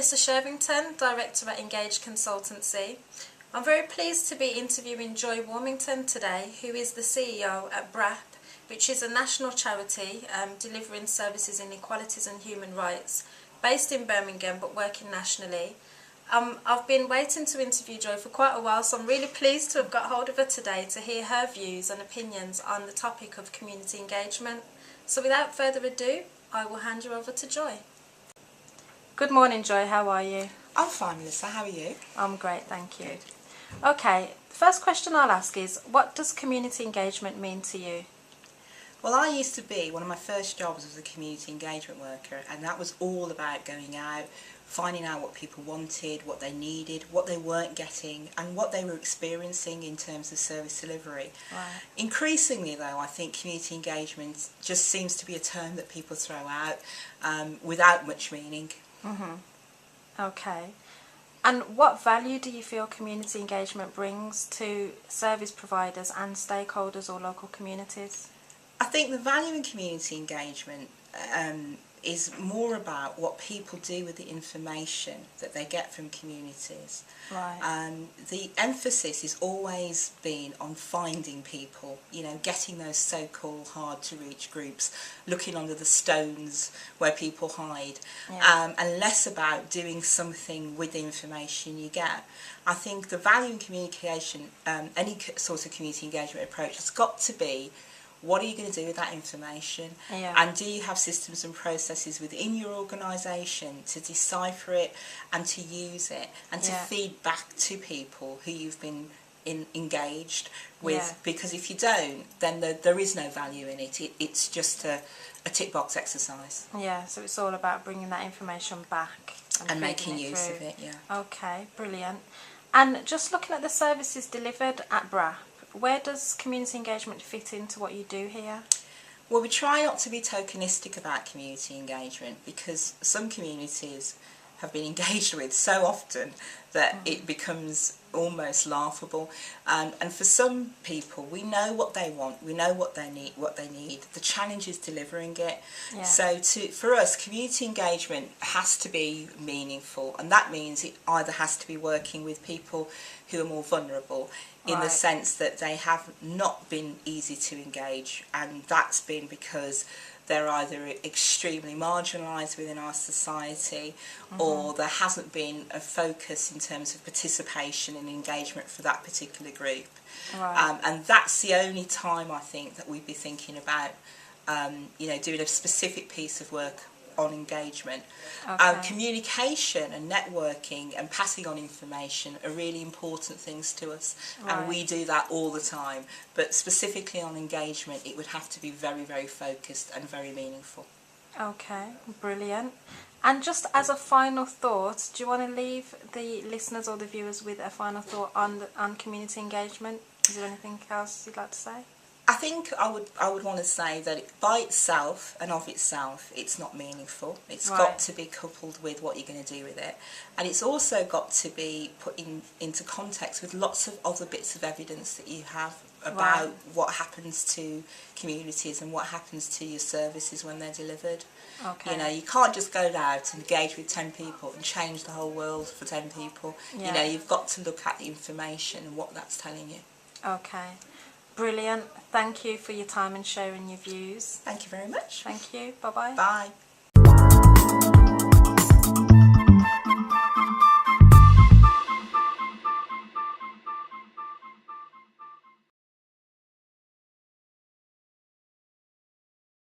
Melissa Shervington, Director at E.ngage Consultancy. I'm very pleased to be interviewing Joy Warmington today, who is the CEO at BRAP, which is a national charity delivering services in equalities and human rights, based in Birmingham but working nationally. I've been waiting to interview Joy for quite a while, so I'm really pleased to have got hold of her today to hear her views and opinions on the topic of community engagement. So without further ado, I will hand you over to Joy. Good morning, Joy. How are you? I'm fine, Melissa. How are you? I'm great, thank you. Okay, the first question I'll ask is, what does community engagement mean to you? Well, I used to be, one of my first jobs was a community engagement worker, and that was all about going out, finding out what people wanted, what they needed, what they weren't getting, and what they were experiencing in terms of service delivery. Right. Increasingly, though, I think community engagement just seems to be a term that people throw out without much meaning. Okay. And what value do you feel community engagement brings to service providers and stakeholders or local communities? I think the value in community engagement is more about what people do with the information that they get from communities. Right. The emphasis has always been on finding people, you know, getting those so-called hard-to-reach groups, looking under the stones where people hide, and less about doing something with the information you get. I think the value in communication, any sort of community engagement approach, has got to be, what are you going to do with that information? And do you have systems and processes within your organisation to decipher it and to use it and to feed back to people who you've been engaged with? Because if you don't, then there is no value in it. It's just a tick box exercise. Yeah, so it's all about bringing that information back and making use of it. Okay, brilliant. And just looking at the services delivered at BRAP, where does community engagement fit into what you do here? Well, we try not to be tokenistic about community engagement, because some communities have been engaged with so often that it becomes almost laughable. And for some people, we know what they want, we know what they need. The challenge is delivering it. So for us, community engagement has to be meaningful, and that means it either has to be working with people who are more vulnerable, in the sense that they have not been easy to engage, and that's been because they're either extremely marginalised within our society, or there hasn't been a focus in terms of participation and engagement for that particular group. And that's the only time I think that we'd be thinking about doing a specific piece of work on engagement. Communication and networking and passing on information are really important things to us, and we do that all the time, but specifically on engagement it would have to be very, very focused and very meaningful. Okay, brilliant. And just as a final thought, do you want to leave the listeners or the viewers with a final thought on community engagement? Is there anything else you'd like to say? I think I would want to say that by itself and of itself, it's not meaningful. It's got to be coupled with what you're going to do with it, and it's also got to be put into context with lots of other bits of evidence that you have about what happens to communities and what happens to your services when they're delivered. You know, you can't just go out and engage with 10 people and change the whole world for 10 people. You know, you've got to look at the information and what that's telling you. Okay. Brilliant. Thank you for your time and sharing your views. Thank you very much. Thank you. Bye-bye. Bye.